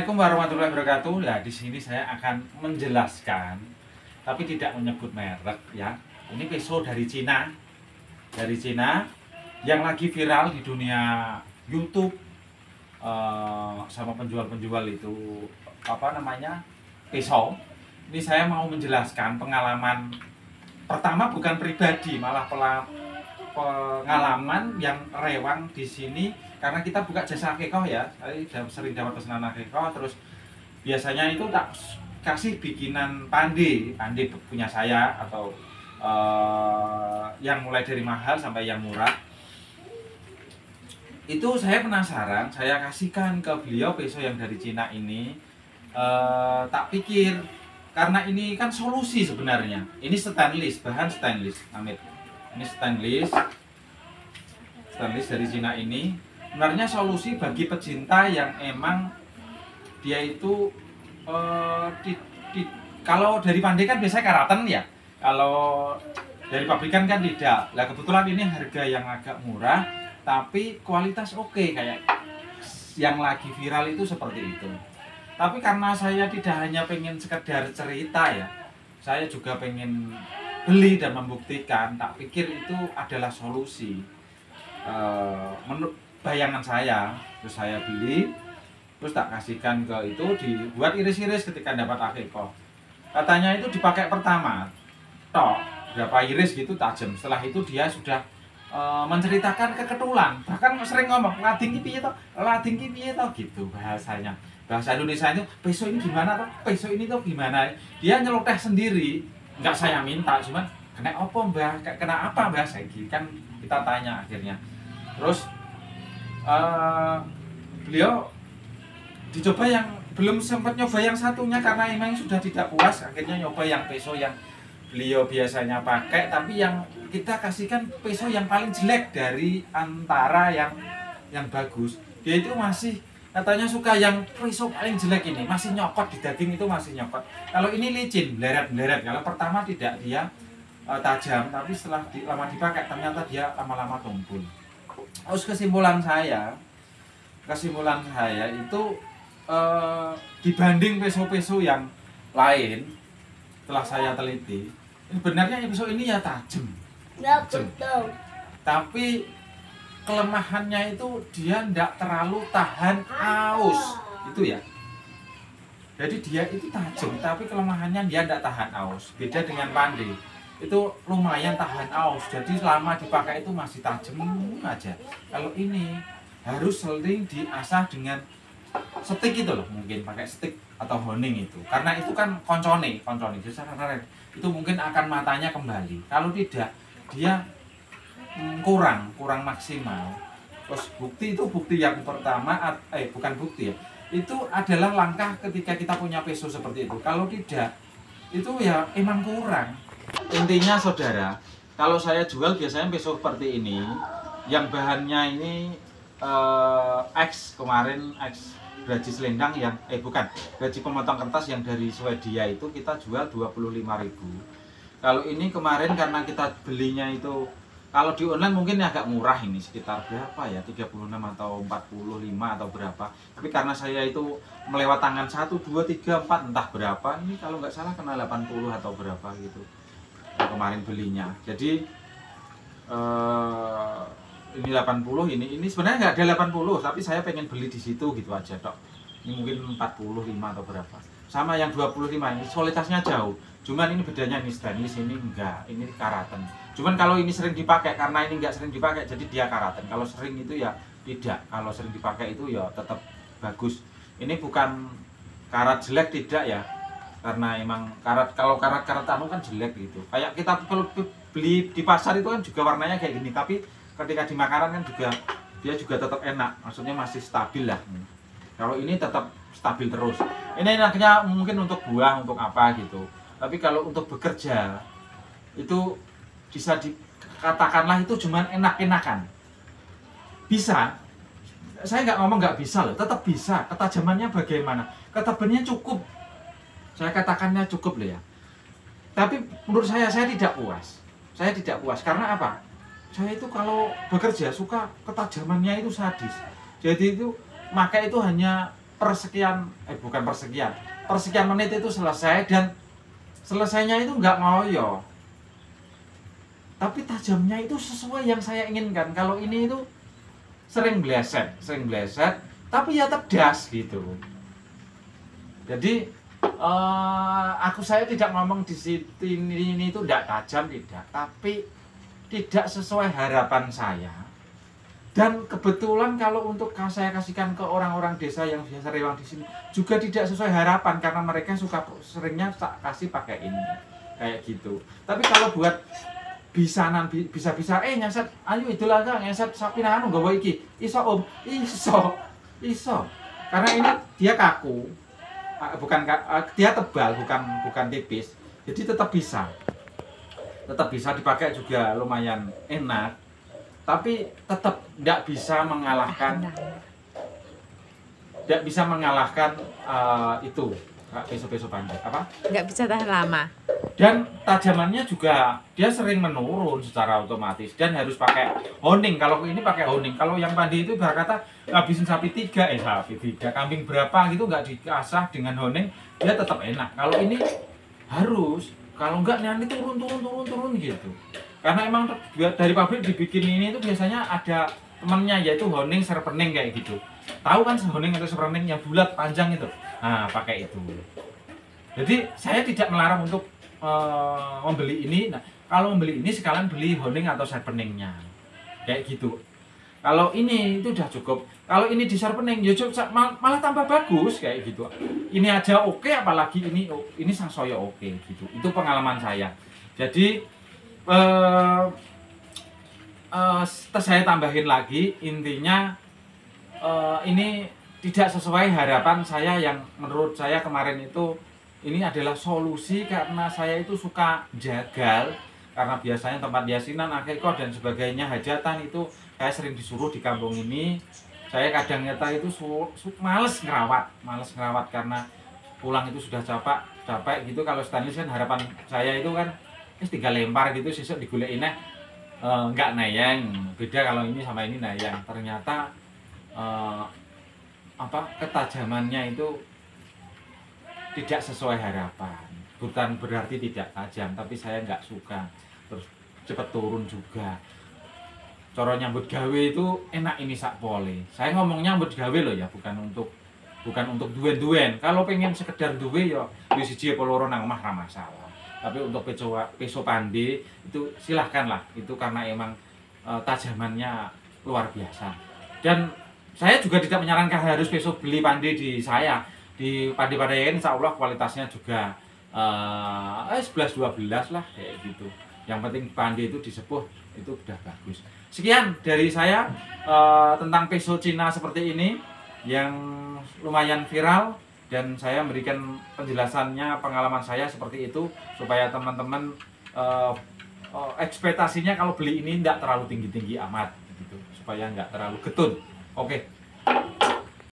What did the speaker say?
Assalamualaikum warahmatullahi wabarakatuh. Ya, di sini saya akan menjelaskan, tapi tidak menyebut merek ya. Ini pisau dari Cina, yang lagi viral di dunia YouTube, sama penjual-penjual itu apa namanya pisau. Ini saya mau menjelaskan pengalaman pertama, bukan pribadi, malah pengalaman yang rewang di sini. Karena kita buka jasa akikoh ya, saya sering dapat pesanan akikoh, terus biasanya itu tak kasih bikinan pande punya saya, atau yang mulai dari mahal sampai yang murah. Itu saya penasaran, saya kasihkan ke beliau pisau yang dari Cina ini. Tak pikir, karena ini kan solusi sebenarnya. Ini stainless, bahan stainless, Amit. Ini stainless dari Cina ini. Sebenarnya solusi bagi pecinta yang emang dia itu kalau dari pandai kan biasanya karaten ya, kalau dari pabrikan kan tidak. Nah kebetulan ini harga yang agak murah tapi kualitas oke, kayak yang lagi viral itu seperti itu. Tapi karena saya tidak hanya pengen sekedar cerita ya, saya juga pengen beli dan membuktikan. Tak pikir itu adalah solusi menurut bayangan saya. Terus saya beli, terus tak kasihkan ke itu, dibuat iris-iris ketika dapat akikoh. Katanya itu dipakai pertama tok berapa iris gitu tajam. Setelah itu dia sudah menceritakan keketulan, bahkan sering ngomong lading ki piye to gitu bahasanya. Bahasa Indonesia itu pisau ini gimana toh, pisau ini tuh gimana. Dia nyeloteh sendiri, nggak saya minta, cuman kena apa mbah, kena apa mbah, saya kan kita tanya akhirnya. Terus beliau dicoba yang belum sempat nyoba yang satunya karena emang sudah tidak puas, akhirnya nyoba yang pisau yang beliau biasanya pakai, tapi yang kita kasihkan pisau yang paling jelek dari antara yang bagus. Dia itu masih katanya suka yang pisau paling jelek ini, masih nyokot di daging, itu masih nyokot. Kalau ini licin, bleret-bleret. Kalau pertama tidak, dia tajam, tapi setelah lama dipakai ternyata dia lama-lama tumpul. Terus kesimpulan saya itu dibanding pisau-pisau yang lain, setelah saya teliti, sebenarnya pisau ini ya tajam, tapi kelemahannya itu dia tidak terlalu tahan aus, itu ya. Jadi dia itu tajam, tapi kelemahannya dia tidak tahan aus. Beda dengan pande, itu lumayan tahan aus, jadi lama dipakai itu masih tajam aja. Kalau ini harus sering diasah dengan stick itu loh, mungkin pakai stick atau honing itu, karena itu kan koncone itu mungkin akan matanya kembali. Kalau tidak, dia kurang maksimal. Terus bukti yang pertama, bukan bukti ya, itu adalah langkah ketika kita punya pisau seperti itu. Kalau tidak, itu ya emang kurang. Intinya saudara, kalau saya jual biasanya pisau seperti ini, yang bahannya ini X beraji selendang yang beraji pemotong kertas yang dari Swedia itu kita jual 25.000. Kalau ini kemarin karena kita belinya itu, kalau di online mungkin agak murah, ini sekitar berapa ya, 36 atau 45 atau berapa. Tapi karena saya itu melewat tangan 1, 2, 3, 4 entah berapa, ini kalau nggak salah kena 80 atau berapa gitu kemarin belinya. Jadi ini 80, ini sebenarnya nggak ada 80, tapi saya pengen beli di situ gitu aja dok. Ini mungkin 45 atau berapa. Sama yang 25 ini kualitasnya jauh. Cuman ini bedanya, ini stainless, ini enggak, ini karaten. Cuman kalau ini sering dipakai, karena ini enggak sering dipakai jadi dia karaten. Kalau sering itu ya tidak. Kalau sering dipakai itu ya tetap bagus. Ini bukan karat jelek, tidak ya. Karena emang kalau karat anu kan jelek gitu. Kayak kita kalau beli di pasar itu kan juga warnanya kayak gini, tapi ketika di makanan kan juga dia juga tetap enak, maksudnya masih stabil lah. Kalau ini tetap stabil terus. Ini enaknya mungkin untuk buah, untuk apa gitu. Tapi kalau untuk bekerja itu bisa dikatakanlah itu cuman enak-enakan. Bisa. Saya nggak ngomong nggak bisa loh, tetap bisa. Ketajamannya bagaimana? Ketebalnya cukup. Saya katakannya cukup loh ya. Tapi menurut saya tidak puas. Saya tidak puas karena apa? Saya itu kalau bekerja suka ketajamannya itu sadis. Jadi itu maka itu hanya persekian menit itu selesai, dan selesainya itu nggak ngoyo, tapi tajamnya itu sesuai yang saya inginkan. Kalau ini itu sering bleset, tapi ya tedas gitu. Jadi saya tidak ngomong di sini ini itu tidak tajam, tidak, tapi tidak sesuai harapan saya. Dan kebetulan kalau untuk saya kasihkan ke orang-orang desa yang biasa rewang di sini juga tidak sesuai harapan, karena mereka seringnya kasih pakai ini kayak gitu. Tapi kalau buat bisa nyaset, ayo itulah kan nyaset sapi nanu gawa iki, iso om, iso. Karena ini dia kaku, dia tebal, bukan tipis, jadi tetap bisa dipakai juga, lumayan enak. Tapi tetap tidak bisa mengalahkan itu peso panjang apa? Nggak bisa tahan lama. Dan tajamannya juga dia sering menurun secara otomatis, dan harus pakai honing. Kalau ini pakai honing. Kalau yang pandi itu berkata habisin sapi tiga, kambing berapa gitu, nggak diasah dengan honing, dia tetap enak. Kalau ini harus, kalau enggak nanti turun gitu. Karena emang dari pabrik dibikin ini itu biasanya ada temannya, yaitu honing serpening kayak gitu. Tahu kan honing atau serpening yang bulat panjang itu? Nah, pakai itu. Jadi saya tidak melarang untuk membeli ini. Nah, kalau membeli ini sekalian beli honing atau serpeningnya. Kayak gitu. Kalau ini itu udah cukup. Kalau ini di serpening ya malah tambah bagus kayak gitu. Ini aja oke, apalagi ini sangsaya oke gitu. Itu pengalaman saya. Jadi saya tambahin lagi, intinya ini tidak sesuai harapan saya. Yang menurut saya kemarin itu ini adalah solusi, karena saya itu suka jagal, karena biasanya tempat yasinan, akikah dan sebagainya, hajatan itu saya sering disuruh di kampung ini. Saya kadang nyata itu males ngerawat karena pulang itu sudah capek gitu. Kalau stainless kan harapan saya itu kan tinggal lempar gitu, sesuk digoleki nggak nayang. Beda kalau ini sama ini nayang. Ternyata ketajamannya itu tidak sesuai harapan. Bukan berarti tidak tajam, tapi saya nggak suka. Terus cepet turun juga. Cara nyambut gawe itu enak ini sak pole. Saya ngomong nyambut gawe loh ya, bukan untuk duen-duen. Kalau pengen sekedar duwe ya wis siji apa loro nang omah ra masalah. Tapi untuk peso pandi itu silahkanlah, itu karena emang tajamannya luar biasa. Dan saya juga tidak menyarankan harus peso beli pandi di pandi-pandi insya Allah kualitasnya juga 11-12 lah kayak gitu. Yang penting pandi itu disepuh itu udah bagus. Sekian dari saya tentang peso Cina seperti ini yang lumayan viral. Dan saya memberikan penjelasannya, pengalaman saya seperti itu, supaya teman-teman ekspektasinya kalau beli ini tidak terlalu tinggi-tinggi amat gitu, supaya nggak terlalu getun. Oke.